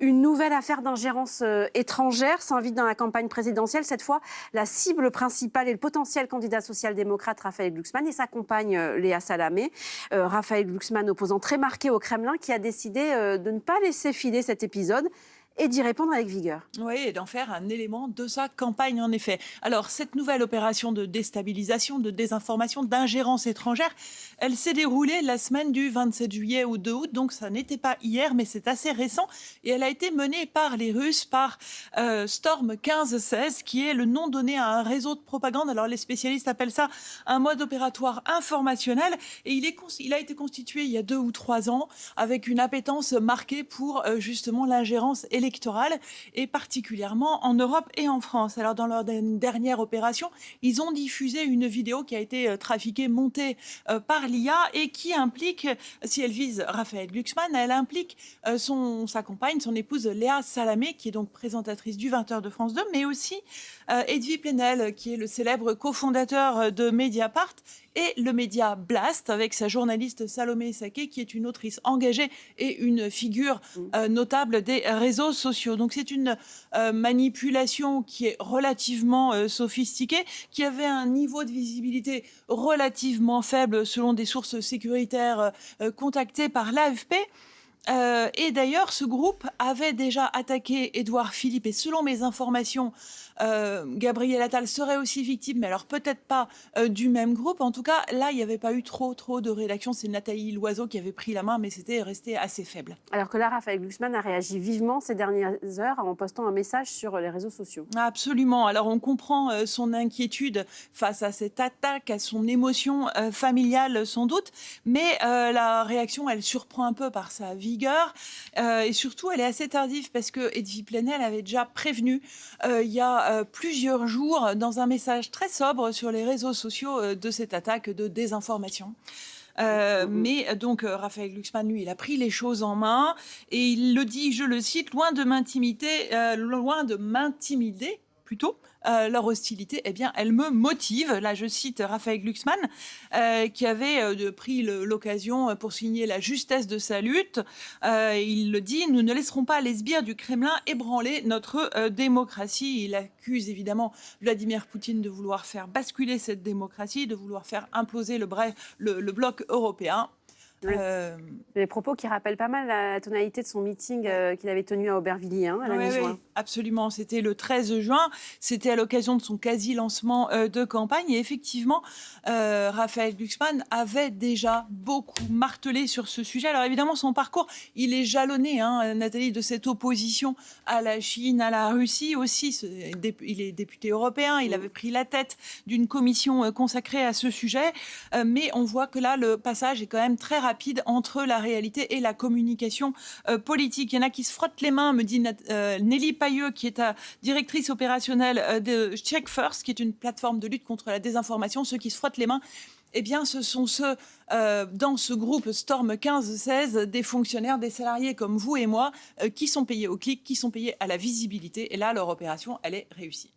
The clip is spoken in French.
Une nouvelle affaire d'ingérence étrangère s'invite dans la campagne présidentielle. Cette fois, la cible principale est le potentiel candidat social-démocrate Raphaël Glucksmann et sa compagne Léa Salamé. Raphaël Glucksmann, opposant très marqué au Kremlin, qui a décidé de ne pas laisser filer cet épisode et d'y répondre avec vigueur. Oui, et d'en faire un élément de sa campagne, en effet. Alors, cette nouvelle opération de déstabilisation, de désinformation, d'ingérence étrangère, elle s'est déroulée la semaine du 27 juillet au 2 août, donc ça n'était pas hier, mais c'est assez récent, et elle a été menée par les Russes, par Storm 1516, qui est le nom donné à un réseau de propagande. Alors, les spécialistes appellent ça un mode opératoire informationnel, et il a été constitué il y a 2 ou 3 ans, avec une appétence marquée pour justement l'ingérence électorale, et particulièrement en Europe et en France. Alors, dans leur dernière opération, ils ont diffusé une vidéo qui a été trafiquée, montée par l'IA et qui implique, si elle vise Raphaël Glucksmann, elle implique sa compagne, son épouse Léa Salamé, qui est donc présentatrice du 20h de France 2, mais aussi Edwy Plenel, qui est le célèbre cofondateur de Mediapart, et le média Blast, avec sa journaliste Salomé Saké, qui est une autrice engagée et une figure notable des réseaux sociaux. Donc c'est une manipulation qui est relativement sophistiquée, qui avait un niveau de visibilité relativement faible selon des sources sécuritaires contactées par l'AFP. Et d'ailleurs, ce groupe avait déjà attaqué Édouard Philippe, et selon mes informations, Gabriel Attal serait aussi victime, mais alors peut-être pas du même groupe. En tout cas, là, il n'y avait pas eu trop de réactions. C'est Nathalie Loiseau qui avait pris la main, mais c'était resté assez faible. Alors que là, Raphaël Glucksmann a réagi vivement ces dernières heures en postant un message sur les réseaux sociaux. Absolument. Alors, on comprend son inquiétude face à cette attaque, à son émotion familiale sans doute, mais la réaction, elle surprend un peu par sa vigueur, et surtout, elle est assez tardive parce que Edwy Plenel avait déjà prévenu il y a plusieurs jours dans un message très sobre sur les réseaux sociaux de cette attaque de désinformation. Mais donc Raphaël Glucksmann, lui, il a pris les choses en main et il le dit, je le cite, loin de m'intimider plutôt. Leur hostilité, eh bien, elle me motive. Là, je cite Raphaël Glucksmann, qui avait pris l'occasion pour signer la justesse de sa lutte. Il le dit, nous ne laisserons pas les sbires du Kremlin ébranler notre démocratie. Il accuse évidemment Vladimir Poutine de vouloir faire basculer cette démocratie, de vouloir faire imploser le bloc européen. Oui. Des propos qui rappellent pas mal la tonalité de son meeting qu'il avait tenu à Aubervilliers à la mi-juin. Oui, absolument. C'était le 13 juin. C'était à l'occasion de son quasi-lancement de campagne. Et effectivement, Raphaël Glucksmann avait déjà beaucoup martelé sur ce sujet. Alors évidemment, son parcours, il est jalonné, Nathalie, de cette opposition à la Chine, à la Russie aussi. Il est député européen. Il avait pris la tête d'une commission consacrée à ce sujet. Mais on voit que là, le passage est quand même très rapide entre la réalité et la communication politique. Il y en a qui se frottent les mains, me dit Nelly Pailleux, qui est directrice opérationnelle de Check First, qui est une plateforme de lutte contre la désinformation. Ceux qui se frottent les mains, eh bien, ce sont ceux dans ce groupe Storm 15-16, des fonctionnaires, des salariés comme vous et moi, qui sont payés au clic, qui sont payés à la visibilité. Et là, leur opération, elle est réussie.